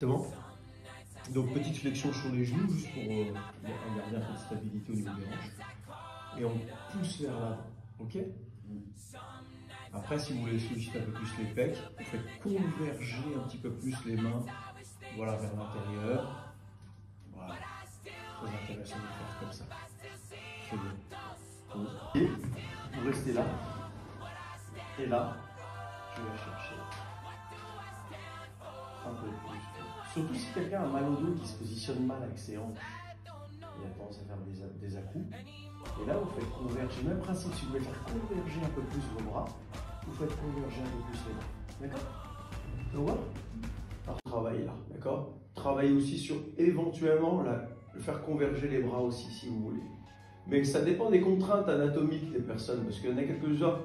Exactement. Donc petite flexion sur les genoux, juste pour garder un peu de stabilité au niveau des hanches. Et on pousse vers l'avant, ok? Après, si vous voulez solliciter un peu plus les pecs, vous faites converger un petit peu plus les mains, voilà, vers l'intérieur. Voilà, très intéressant de faire comme ça. Très bien. Et vous restez là, et là, je vais chercher un peu plus. Surtout si quelqu'un a mal au dos, qui se positionne mal avec ses hanches, il a tendance à faire des à-coups. Et là, vous faites converger. Même principe, si vous voulez faire converger un peu plus vos bras, vous faites converger un peu plus les bras. D'accord? Tu vois? Alors, travaillez là. D'accord? Travaillez aussi sur éventuellement faire converger les bras aussi, si vous voulez. Mais ça dépend des contraintes anatomiques des personnes, parce qu'il y en a quelques-uns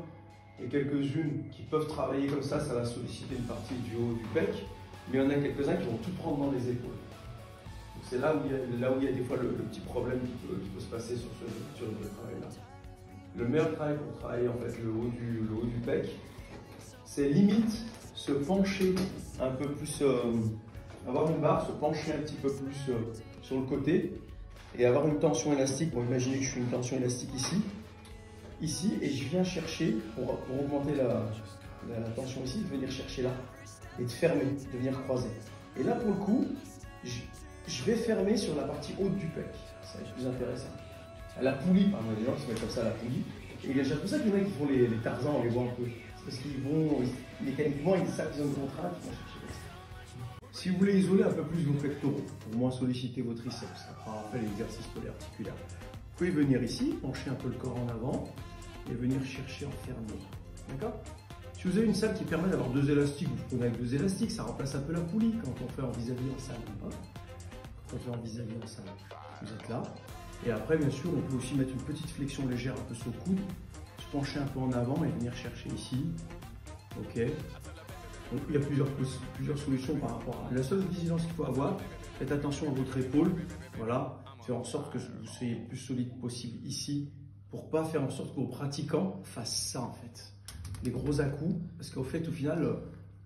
et quelques-unes qui peuvent travailler comme ça va solliciter une partie du haut du pec. Mais il y en a quelques-uns qui vont tout prendre dans les épaules. C'est là où il y a des fois le petit problème qui peut se passer sur ce travail-là. Le meilleur travail pour travailler en fait le haut du pec, c'est limite se pencher un peu plus, avoir une barre, se pencher un petit peu plus sur le côté et avoir une tension élastique. Bon, imaginez que je fais une tension élastique ici, et je viens chercher, pour augmenter la tension ici, de venir chercher là. Et de fermer, de venir croiser. Et là, pour le coup, je vais fermer sur la partie haute du pec. Ça va être plus intéressant. À la poulie, par exemple, les gens qui se mettent comme ça à la poulie. Et c'est pour ça que les mecs qui font les Tarzans, on les voit un peu. C'est parce qu'ils vont, mécaniquement, ils savent qu'ils ont une contrainte, ils vont chercher ça. Si vous voulez isoler un peu plus vos pectoraux, pour moins solliciter vos triceps, après on fait l'exercice polyarticulaire, vous pouvez venir ici, pencher un peu le corps en avant et venir chercher en fermé. D'accord? Si vous avez une salle qui permet d'avoir deux élastiques, vous prenez avec deux élastiques, ça remplace un peu la poulie quand on fait en vis-à-vis en salle. Quand on fait en vis-à-vis en salle, vous êtes là. Et après, bien sûr, on peut aussi mettre une petite flexion légère un peu sur le coude, se pencher un peu en avant et venir chercher ici. Ok. Donc il y a plusieurs solutions par rapport à la seule vigilance qu'il faut avoir. Faites attention à votre épaule. Voilà. Faire en sorte que vous soyez le plus solide possible ici pour pas faire en sorte que vos pratiquants fassent ça en fait. Les gros à-coups, parce qu'au fait, au final,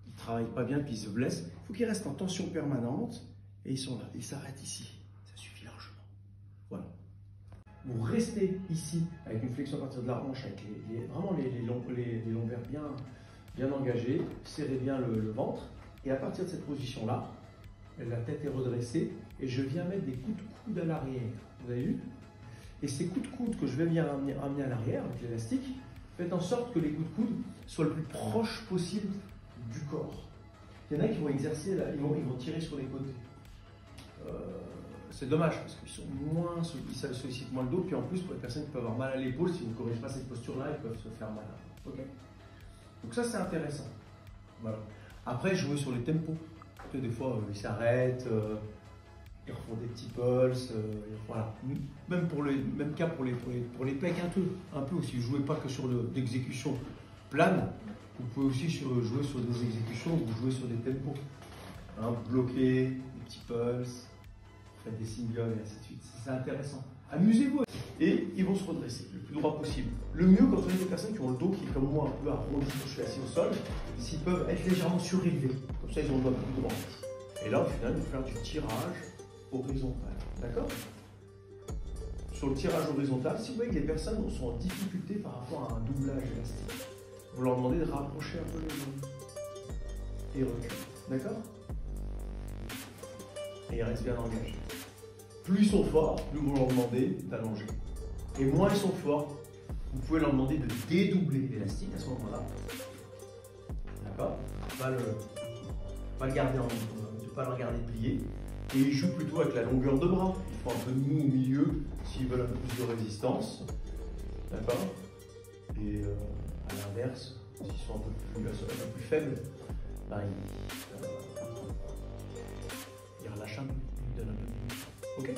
ils ne travaillent pas bien puis ils se blessent. Il faut qu'ils restent en tension permanente et ils sont là. Ils s'arrêtent ici. Ça suffit largement. Voilà. Vous restez ici avec une flexion à partir de la hanche, avec vraiment les lombaires bien engagés. Serrez bien le ventre. Et à partir de cette position-là, la tête est redressée et je viens mettre des coups de coude à l'arrière. Vous avez vu? Et ces coups de coude que je vais venir amener à l'arrière avec l'élastique, faites en sorte que les coups de coude soient le plus proche possible du corps. Il y en a qui vont exercer, là, ils vont tirer sur les côtés. C'est dommage parce qu'ils sollicitent moins le dos. Puis en plus, pour les personnes qui peuvent avoir mal à l'épaule, si vous ne corrigez pas cette posture-là, ils peuvent se faire mal. Okay. Donc ça, c'est intéressant. Voilà. Après, jouer sur les tempos. Des fois, ils s'arrêtent, ils refont des petits pulses. Voilà. Même cas pour les pecs un peu aussi. Jouez pas que sur l'exécution plane. Vous pouvez aussi jouer sur des exécutions où vous jouez sur des tempos. Hein, bloquer, des petits pulses, faites des singles et ainsi de suite. C'est intéressant. Amusez-vous. Et ils vont se redresser le plus droit possible. Le mieux quand on a des personnes qui ont le dos qui est comme moi un peu arrondi, je suis assis au sol, s'ils peuvent être légèrement surélevés. Comme ça, ils ont le dos plus droit. Et là, au final, il faut faire du tirage horizontal. D'accord? Sur le tirage horizontal, si vous voyez que les personnes sont en difficulté par rapport à un doublage élastique, vous leur demandez de rapprocher un peu les jambes et reculer. D'accord? Et ils restent bien engagés. Plus ils sont forts, plus vous leur demandez d'allonger. Et moins ils sont forts, vous pouvez leur demander de dédoubler l'élastique à ce moment-là. D'accord? Pas le garder pas le regarder plier. Et ils jouent plutôt avec la longueur de bras. Il faut un peu de mou au milieu s'ils veulent un peu plus de résistance. D'accord? Et à l'inverse, s'ils sont un peu plus faibles, ben, ils relâchent un peu, ils donnent un peu de mou. Ok?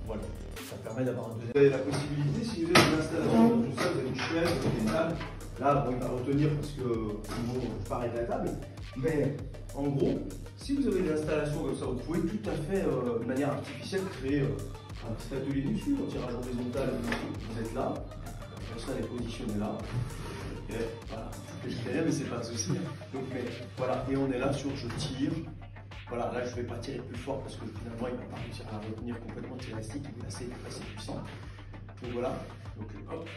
Voilà. Ça permet d'avoir un deuxième. Vous avez la possibilité, si vous avez une installation comme tout ça, vous avez une chaise, vous avez une table. Là, bon, il va retenir parce que vous parlez de la table. Mais en gros, si vous avez des installations comme ça, vous pouvez tout à fait, de manière artificielle, créer un petit atelier dessus, en tirage horizontal. Vous êtes là, la personne est positionnée là. Okay, voilà. Je fais rien, mais c'est pas de souci. Donc, mais voilà, et on est là sur je tire, Voilà, là je ne vais pas tirer plus fort parce que finalement il ne va pas réussir à retenir complètement l'élastique, il est assez puissant. Donc voilà, donc hop,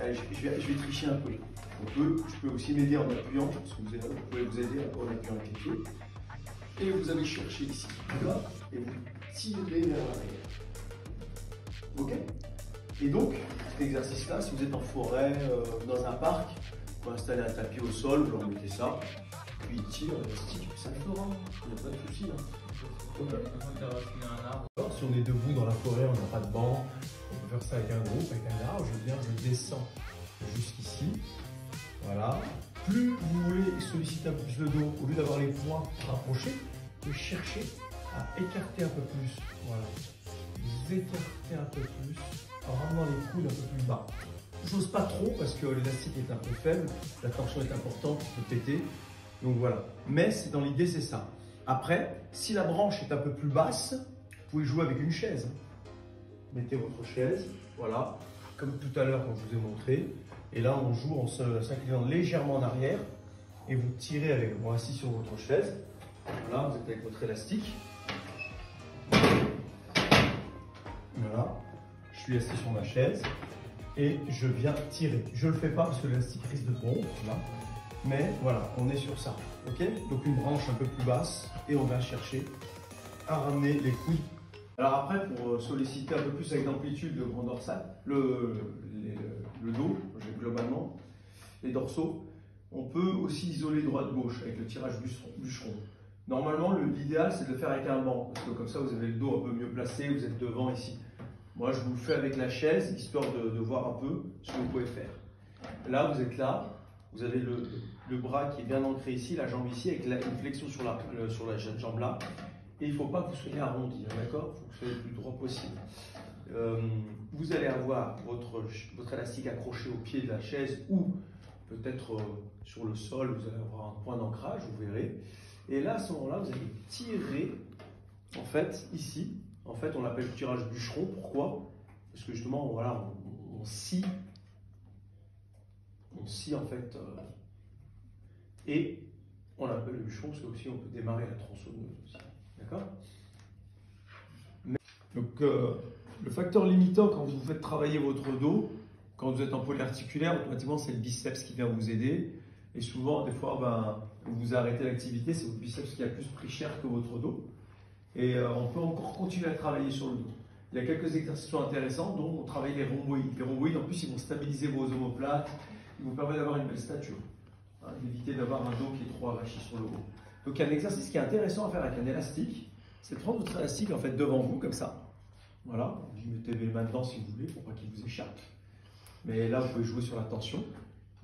allez, je vais tricher un peu. Je peux aussi m'aider en appuyant, parce que vous pouvez vous aider en appuyant avec les pieds. Et vous allez chercher ici, là, et vous tirez vers l'arrière. Ok? Et donc, cet exercice-là, si vous êtes en forêt, dans un parc, vous installez un tapis au sol, vous leur mettez ça, puis il tire, l'élastique, ça le fera, il n'y a pas de souci. Si on est debout dans la forêt, on n'a pas de banc, on peut faire ça avec un groupe, avec un arbre. Je descends jusqu'ici. Voilà. Plus vous voulez solliciter un peu plus le dos, au lieu d'avoir les poings rapprochés, vous pouvez chercher à écarter un peu plus. Voilà. Vous écartez un peu plus en ramenant les coudes un peu plus bas. J'ose pas trop parce que l'élastique est un peu faible, la tension est importante, il peut péter. Donc voilà. Mais c'est dans l'idée, c'est ça. Après, si la branche est un peu plus basse, vous pouvez jouer avec une chaise. Mettez votre chaise, voilà, comme tout à l'heure quand je vous ai montré. Et là, on joue en s'inclinant légèrement en arrière. Et vous tirez avec moi assis sur votre chaise. Voilà, vous êtes avec votre élastique. Voilà, je suis assis sur ma chaise. Et je viens tirer. Je ne le fais pas parce que l'élastique risque de rompre, là. Mais voilà, on est sur ça. Ok? Donc une branche un peu plus basse. Et on va chercher à ramener les coudes. Alors après, pour solliciter un peu plus avec l'amplitude le grand dorsal, le dos, globalement, les dorsaux, on peut aussi isoler droite-gauche avec le tirage bûcheron. Normalement, l'idéal, c'est de le faire avec un banc, parce que comme ça, vous avez le dos un peu mieux placé, vous êtes devant ici. Moi, je vous le fais avec la chaise, histoire de voir un peu ce que vous pouvez faire. Là, vous êtes là, vous avez le bras qui est bien ancré ici, la jambe ici, avec une flexion sur la jambe là. Et il ne faut pas que vous soyez arrondi, d'accord? Il faut que vous soyez le plus droit possible. Vous allez avoir votre élastique accroché au pied de la chaise ou peut-être sur le sol, vous allez avoir un point d'ancrage, vous verrez. Et là, à ce moment-là, vous allez tirer, en fait, ici. En fait, on l'appelle le tirage bûcheron. Pourquoi? Parce que justement, voilà, on scie. On scie, en fait. Et on l'appelle le bûcheron parce qu'aussi, on peut démarrer la tronçonneuse aussi. D'accord? Donc, le facteur limitant quand vous faites travailler votre dos, quand vous êtes en polyarticulaire, automatiquement, c'est le biceps qui vient vous aider. Et souvent, des fois, vous arrêtez l'activité, c'est votre biceps qui a plus pris cher que votre dos. Et on peut encore continuer à travailler sur le dos. Il y a quelques exercices intéressants, dont on travaille les rhomboïdes. Les rhomboïdes, en plus, ils vont stabiliser vos omoplates, ils vous permettent d'avoir une belle stature, hein, d'éviter d'avoir un dos qui est trop arraché sur le haut. Donc, il y a un exercice qui est intéressant à faire avec un élastique, c'est de prendre votre élastique en fait devant vous, comme ça. Voilà, vous mettez les mains dedans si vous voulez, pour pas qu'il vous échappe. Mais là, vous pouvez jouer sur la tension,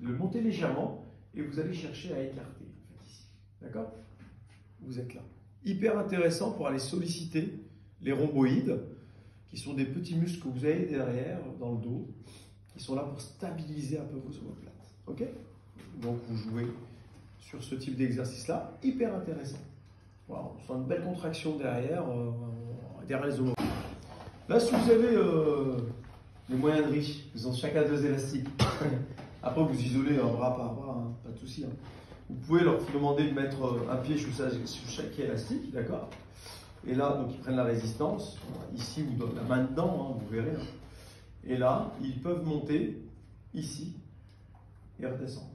le monter légèrement, et vous allez chercher à écarter, en fait, ici. D'accord? Vous êtes là. Hyper intéressant pour aller solliciter les rhomboïdes, qui sont des petits muscles que vous avez derrière, dans le dos, qui sont là pour stabiliser un peu vos omoplates. Ok? Donc vous jouez sur ce type d'exercice-là, hyper intéressant. Voilà, on sent une belle contraction derrière les omoplates. Là, si vous avez les moyens de riche, ils ont chacun 2 élastiques. Après, vous isolez un bras par bras, hein, pas de souci. Hein. Vous pouvez leur demander de mettre un pied sous chaque élastique, d'accord? Et là, donc ils prennent la résistance. Ici, vous donnez la main dedans, hein, vous verrez. Hein. Et là, ils peuvent monter ici et redescendre.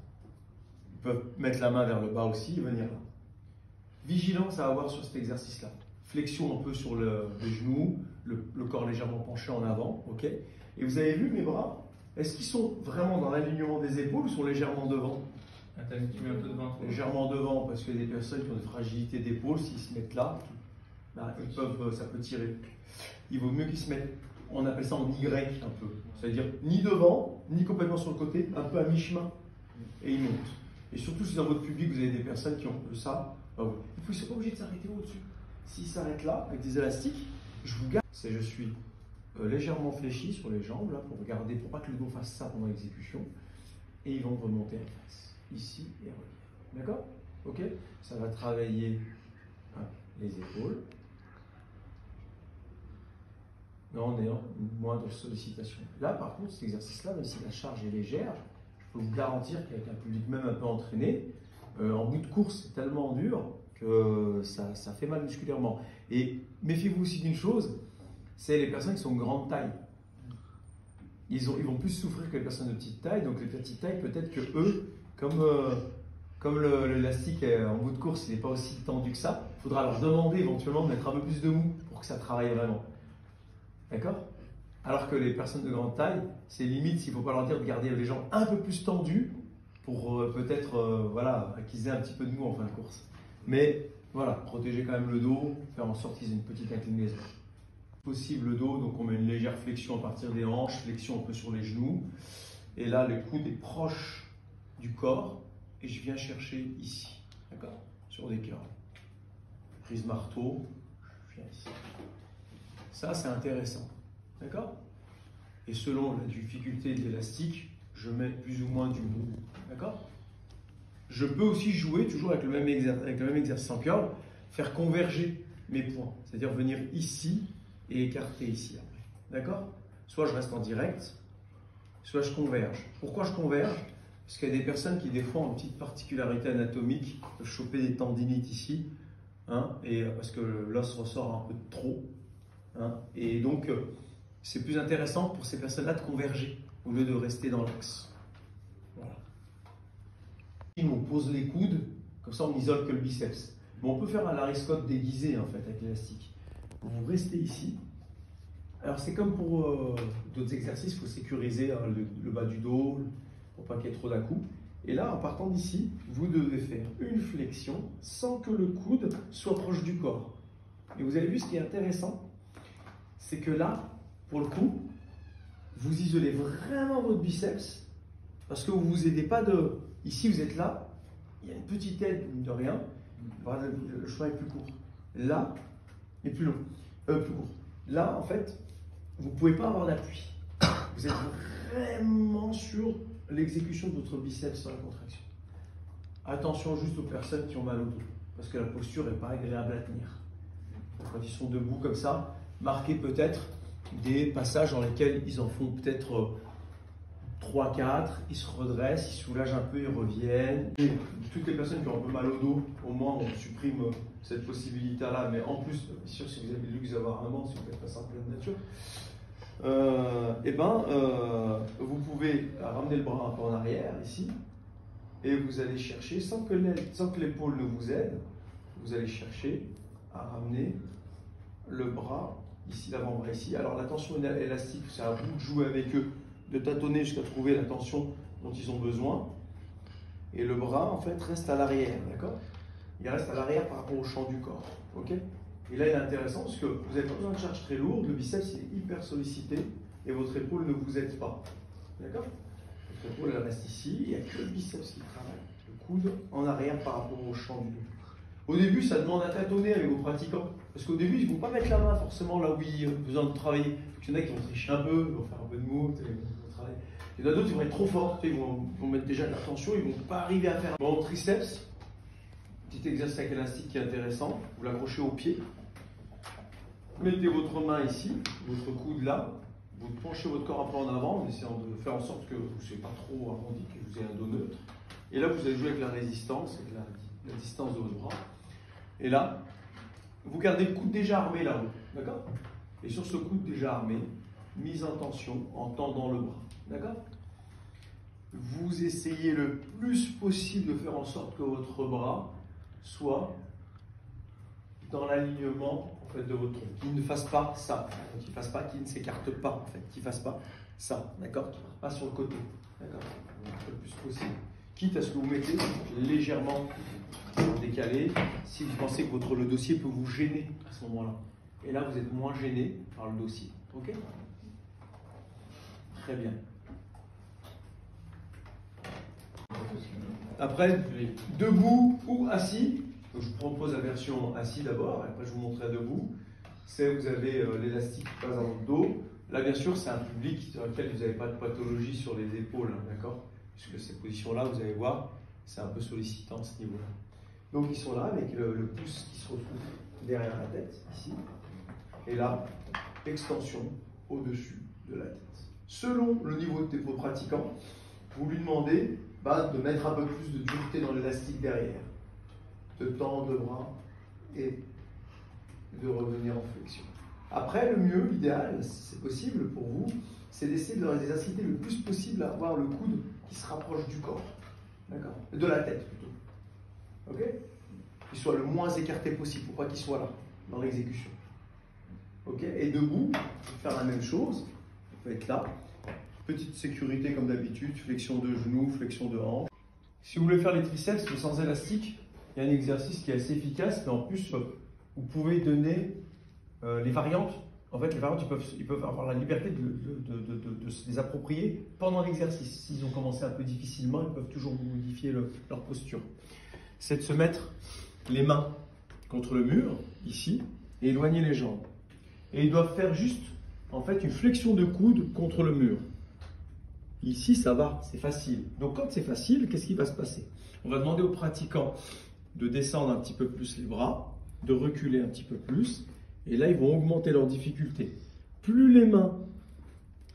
Ils peuvent mettre la main vers le bas aussi et venir là. Vigilance à avoir sur cet exercice-là. Flexion un peu sur les genoux, le corps légèrement penché en avant, ok? Et vous avez vu mes bras? Est-ce qu'ils sont vraiment dans l'alignement des épaules ou sont légèrement devant? T'as mis un peu devant. Légèrement devant, parce qu'il y a des personnes qui ont des fragilités d'épaule, s'ils se mettent là, ça peut tirer. Il vaut mieux qu'ils se mettent, on appelle ça en Y un peu, c'est-à-dire ni devant, ni complètement sur le côté, un peu à mi-chemin, et ils montent. Et surtout si dans votre public vous avez des personnes qui ont ça, ils ne sont pas obligés de s'arrêter au-dessus. S'ils s'arrêtent là, avec des élastiques, je vous garde, je suis légèrement fléchi sur les jambes, là, pour regarder, pour pas que le dos fasse ça pendant l'exécution, et ils vont remonter en face, ici et revenir. D'accord? Ok? Ça va travailler les épaules, en ayant une moindre sollicitation. Là, par contre, cet exercice-là, même si la charge est légère, je peux vous garantir qu'avec un public même un peu entraîné, en bout de course, c'est tellement dur que ça fait mal musculairement. Et méfiez-vous aussi d'une chose, c'est les personnes qui sont de grande taille. Ils vont plus souffrir que les personnes de petite taille. Donc les petites tailles, peut-être que eux, comme l'élastique en bout de course, il n'est pas aussi tendu que ça, il faudra leur demander éventuellement de mettre un peu plus de mou pour que ça travaille vraiment. D'accord? Alors que les personnes de grande taille, c'est limite s'il ne faut pas leur dire de garder les jambes un peu plus tendues pour peut-être voilà, qu'ils aient un petit peu de mou en fin de course. Mais voilà, protéger quand même le dos, faire en sorte qu'ils aient une petite inclinaison. Possible le dos, donc on met une légère flexion à partir des hanches, flexion un peu sur les genoux. Et là, le coude est proche du corps et je viens chercher ici, d'accord? Sur des curls. Prise marteau, je viens ici. Ça, c'est intéressant, d'accord? Et selon la difficulté de l'élastique, je mets plus ou moins du mou, d'accord? Je peux aussi jouer, toujours avec le même exercice en curl, faire converger mes points, c'est-à-dire venir ici et écarter ici après, d'accord? Soit je reste en direct, soit je converge. Pourquoi je converge? Parce qu'il y a des personnes qui, des fois, ont une petite particularité anatomique, peuvent choper des tendinites ici, hein, et parce que l'os ressort un peu trop, hein, et donc c'est plus intéressant pour ces personnes-là de converger au lieu de rester dans l'axe. Voilà. On pose les coudes, comme ça on n'isole que le biceps. Mais on peut faire un Larry Scott déguisé en fait avec l'élastique. Vous restez ici. Alors c'est comme pour d'autres exercices, il faut sécuriser hein, le bas du dos pour pas qu'il y ait trop d'à-coups. Et là, en partant d'ici, vous devez faire une flexion sans que le coude soit proche du corps. Et vous avez vu ce qui est intéressant, c'est que là, pour le coup, vous isolez vraiment votre biceps parce que vous ne vous aidez pas de... Ici, vous êtes là, il y a une petite aide, de rien, le chemin est plus court. Là, il est plus long, plus court. Là, en fait, vous ne pouvez pas avoir d'appui. Vous êtes vraiment sur l'exécution de votre biceps sur la contraction. Attention juste aux personnes qui ont mal au dos, parce que la posture n'est pas agréable à tenir. Quand ils sont debout comme ça, marquez peut-être des passages dans lesquels ils en font peut-être 3-4, ils se redressent, ils soulagent un peu, ils reviennent. Et toutes les personnes qui ont un peu mal au dos, au moins on supprime cette possibilité-là, mais en plus, bien sûr, si vous avez le luxe d'avoir un banc, si vous faites pas ça en pleine nature, vous pouvez ramener le bras un peu en arrière, ici, et vous allez chercher, sans que l'épaule ne vous aide, vous allez chercher à ramener le bras ici, l'avant-bras ici. Alors la tension élastique, c'est à vous de jouer avec eux, de tâtonner jusqu'à trouver la tension dont ils ont besoin. Et le bras, en fait, reste à l'arrière, d'accord? Il reste à l'arrière par rapport au champ du corps, ok? Et là, il est intéressant parce que vous n'avez pas besoin de charge très lourde, le biceps il est hyper sollicité et votre épaule ne vous aide pas, d'accord? Votre épaule elle reste ici, il n'y a que le biceps qui travaille, le coude en arrière par rapport au champ du dos. Au début, ça demande à tâtonner avec vos pratiquants. Parce qu'au début, ils ne vont pas mettre la main forcément là où ils ont besoin de travailler. Il y en a qui vont tricher un peu, ils vont faire un peu de mots, ils vont travailler. Il y en a d'autres qui vont être trop forts, ils vont mettre déjà de la tension, ils ne vont pas arriver à faire. Bon, triceps, petit exercice avec élastique qui est intéressant. Vous l'accrochez au pied. Mettez votre main ici, votre coude là. Vous penchez votre corps un peu en avant en essayant de faire en sorte que vous ne soyez pas trop arrondi, que vous ayez un dos neutre. Et là, vous allez jouer avec la résistance, avec la distance de votre bras. Et là, vous gardez le coude déjà armé là-haut, d'accord? Et sur ce coude déjà armé, mise en tension en tendant le bras, d'accord? Vous essayez le plus possible de faire en sorte que votre bras soit dans l'alignement en fait, de votre tronc, qu'il ne fasse pas ça, qu'il ne s'écarte pas, en fait, qu'il ne fasse pas ça, d'accord? Qu'il ne parte pas sur le côté, d'accord? Le plus possible. Quitte à ce que vous mettez légèrement décalé, si vous pensez que le dossier peut vous gêner à ce moment-là. Et là, vous êtes moins gêné par le dossier. Ok? Très bien. Après, debout ou assis. Donc, je vous propose la version assis d'abord, et après je vous montrerai debout. C'est vous avez l'élastique qui passe dans votre dos. Là, bien sûr, c'est un public sur lequel vous n'avez pas de pathologie sur les épaules, hein, d'accord? Puisque cette position-là, vous allez voir, c'est un peu sollicitant à ce niveau-là. Donc ils sont là avec le pouce qui se retrouve derrière la tête, ici. Et là, extension au-dessus de la tête. Selon le niveau de vos pratiquants, vous lui demandez de mettre un peu plus de dureté dans l'élastique derrière. de tendre le bras et de revenir en flexion. Après, le mieux, l'idéal, si c'est possible pour vous, c'est d'essayer de les inciter le plus possible à avoir le coude qui se rapproche du corps. D'accord? De la tête plutôt. Ok? Qu'il soit le moins écarté possible pour pas qu'il soit là, dans l'exécution. Ok? Et debout, faire la même chose. On peut être là. Petite sécurité comme d'habitude, flexion de genoux, flexion de hanche. Si vous voulez faire les triceps mais sans élastique, il y a un exercice qui est assez efficace, mais en plus, vous pouvez donner les variantes. En fait, les variantes, ils peuvent avoir la liberté de se les approprier pendant l'exercice. S'ils ont commencé un peu difficilement, ils peuvent toujours modifier leur posture. C'est de se mettre les mains contre le mur, ici, et éloigner les jambes. Et ils doivent faire juste, en fait, une flexion de coude contre le mur. Ici, ça va, c'est facile. Donc, quand c'est facile, qu'est-ce qui va se passer? On va demander aux pratiquants de descendre un petit peu plus les bras, de reculer un petit peu plus. Et là, ils vont augmenter leur difficulté. Plus les mains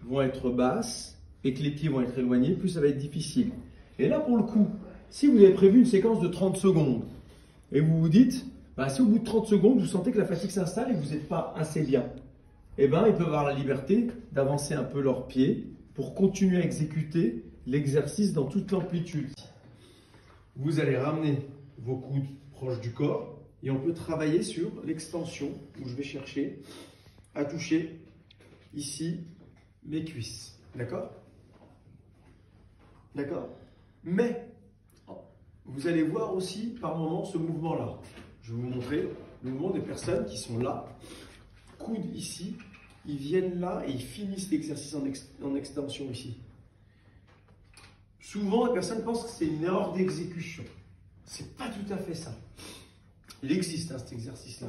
vont être basses et que les pieds vont être éloignés, plus ça va être difficile. Et là, pour le coup, si vous avez prévu une séquence de 30 secondes et vous vous dites, bah, si au bout de 30 secondes, vous sentez que la fatigue s'installe et que vous n'êtes pas assez bien, eh ben, ils peuvent avoir la liberté d'avancer un peu leurs pieds pour continuer à exécuter l'exercice dans toute l'amplitude. Vous allez ramener vos coudes proches du corps. Et on peut travailler sur l'extension, où je vais chercher à toucher ici mes cuisses. D'accord? D'accord? Mais vous allez voir aussi par moment ce mouvement-là. Je vais vous montrer le mouvement des personnes qui sont là, coudes ici, ils viennent là et ils finissent l'exercice en extension ici. Souvent, les personnes pensent que c'est une erreur d'exécution. C'est pas tout à fait ça. Il existe cet exercice-là.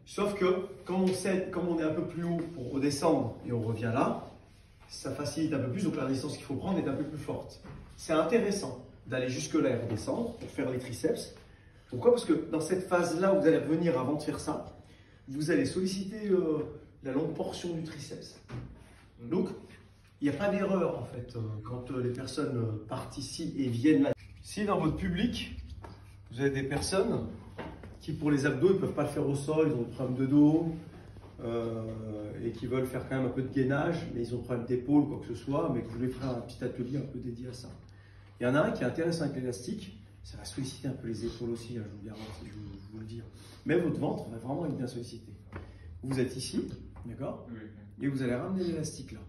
Sauf que, comme on est un peu plus haut pour redescendre et on revient là, ça facilite un peu plus, donc la distance qu'il faut prendre est un peu plus forte. C'est intéressant d'aller jusque-là et redescendre pour faire les triceps. Pourquoi? Parce que dans cette phase-là où vous allez revenir avant de faire ça, vous allez solliciter la longue portion du triceps. Donc, il n'y a pas d'erreur en fait quand les personnes partent ici et viennent là. Si dans votre public, vous avez des personnes qui pour les abdos, ils ne peuvent pas le faire au sol, ils ont des problèmes de dos et qui veulent faire quand même un peu de gainage, mais ils ont des problèmes d'épaule ou quoi que ce soit, mais que je voulais faire un petit atelier un peu dédié à ça. Il y en a un qui est intéressant avec l'élastique, ça va solliciter un peu les épaules aussi, hein, je vous garantis, je vous le dis. Mais votre ventre va vraiment être bien sollicité. Vous êtes ici, d'accord? Et vous allez ramener l'élastique là.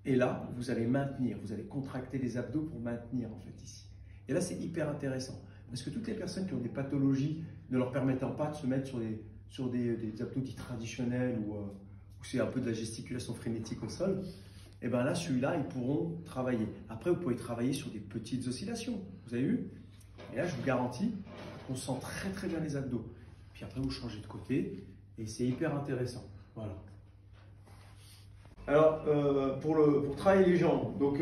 Et là, vous allez maintenir, vous allez contracter les abdos pour maintenir en fait ici. Et là, c'est hyper intéressant. Parce que toutes les personnes qui ont des pathologies ne leur permettant pas de se mettre sur des abdos dits traditionnels où c'est un peu de la gesticulation frénétique au sol, et bien là, celui-là, ils pourront travailler. Après, vous pouvez travailler sur des petites oscillations. Vous avez vu? Et là, je vous garantis, on sent très très bien les abdos. Puis après, vous changez de côté et c'est hyper intéressant. Voilà. Alors, pour travailler les jambes, donc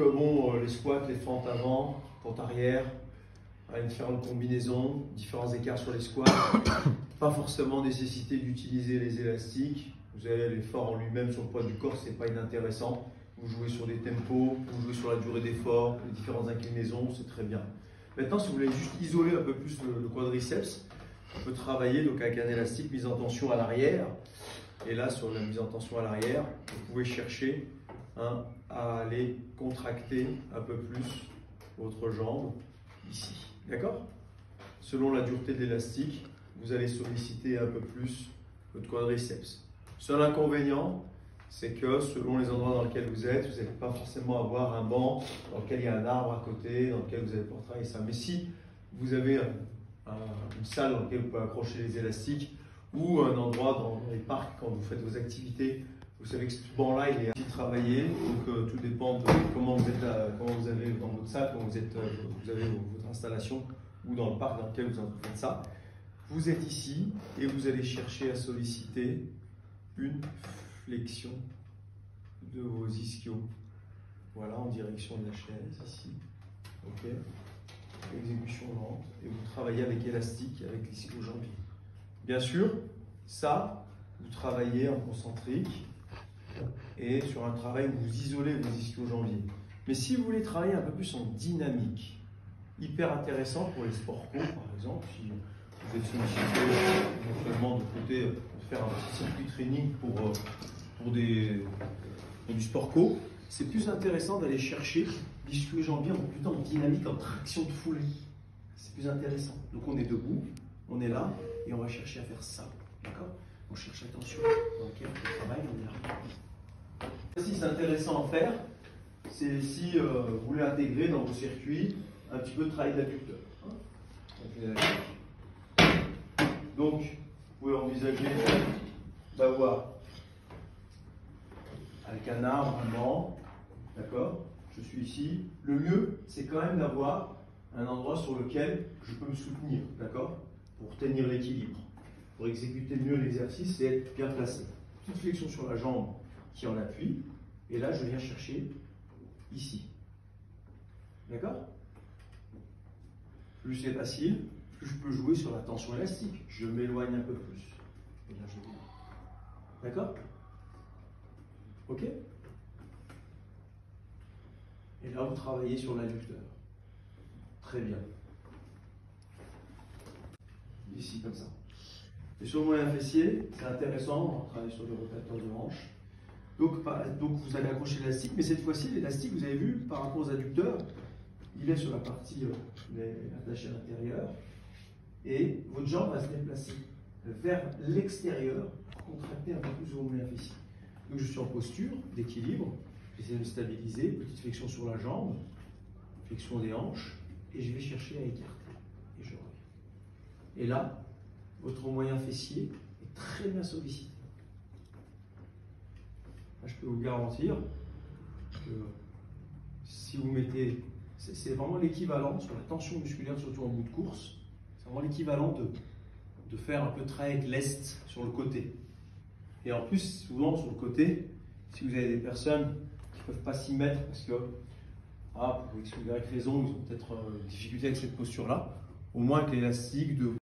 les squats, les fentes avant, fentes arrière, différentes combinaisons, différents écarts sur les squats, pas forcément nécessité d'utiliser les élastiques. Vous avez l'effort en lui-même sur le poids du corps, c'est pas inintéressant. Vous jouez sur des tempos, vous jouez sur la durée d'effort, les différentes inclinaisons, c'est très bien. Maintenant, si vous voulez juste isoler un peu plus le quadriceps, on peut travailler donc avec un élastique mise en tension à l'arrière. Et là, sur la mise en tension à l'arrière, vous pouvez chercher à aller contracter un peu plus votre jambe ici. D'accord? Selon la dureté de l'élastique, vous allez solliciter un peu plus votre quadriceps. Seul inconvénient, c'est que selon les endroits dans lesquels vous êtes, vous n'allez pas forcément avoir un banc dans lequel il y a un arbre à côté, dans lequel vous allez pouvoir travailler ça. Mais si vous avez une salle dans laquelle vous pouvez accrocher les élastiques ou un endroit dans les parcs quand vous faites vos activités, vous savez que ce banc-là, il est assez travaillé, donc tout dépend de comment vous avez dans votre salle, comment vous avez votre installation ou dans le parc dans lequel vous faites ça. Vous êtes ici et vous allez chercher à solliciter une flexion de vos ischios. Voilà, en direction de la chaise, ici. Ok. Exécution lente. Et vous travaillez avec élastique, avec l'ischio-jambier. Bien sûr, ça, vous travaillez en concentrique et sur un travail où vous isolez vos ischio-jambiers. Mais si vous voulez travailler un peu plus en dynamique, hyper intéressant pour les sports co, par exemple, si vous êtes sollicité non seulement de faire un petit circuit training pour du sport co, c'est plus intéressant d'aller chercher l'ischio jambier plutôt en dynamique, en traction de foulée. C'est plus intéressant. Donc on est debout, on est là et on va chercher à faire ça. D'accord? On cherche la tension. Ok, on travaille, on est là. Si c'est intéressant à faire, c'est si vous voulez intégrer dans vos circuits un petit peu de travail d'adducteur. Donc, vous pouvez envisager d'avoir avec un arbre, un banc, d'accord? Je suis ici. Le mieux, c'est quand même d'avoir un endroit sur lequel je peux me soutenir, d'accord? Pour tenir l'équilibre. Pour exécuter mieux l'exercice, c'est être bien placé. Petite flexion sur la jambe qui en appuie. Et là, je viens chercher ici. D'accord? Plus c'est facile, plus je peux jouer sur la tension élastique. Je m'éloigne un peu plus. Et là, je viens. D'accord? Ok? Et là, vous travaillez sur l'adducteur. Très bien. Ici, comme ça. Et sur le moyen fessier, c'est intéressant, on travaille sur le rotateur de hanche. Donc vous allez accrocher l'élastique, mais cette fois-ci, l'élastique, vous avez vu, par rapport aux adducteurs, il est sur la partie attachée à l'intérieur, et votre jambe va se déplacer vers l'extérieur pour contracter un peu plus au moyen fessier. Donc je suis en posture d'équilibre, j'essaie de me stabiliser, petite flexion sur la jambe, flexion des hanches, et je vais chercher à écarter, et je reviens. Et là, votre moyen fessier est très bien sollicité. Là, je peux vous garantir que si vous mettez, c'est vraiment l'équivalent sur la tension musculaire, surtout en bout de course, c'est vraiment l'équivalent de faire un peu de travail avec l'est sur le côté. Et en plus, souvent sur le côté, si vous avez des personnes qui ne peuvent pas s'y mettre parce que, pour X ou Y raison, ils ont peut-être une difficulté avec cette posture-là, au moins avec l'élastique de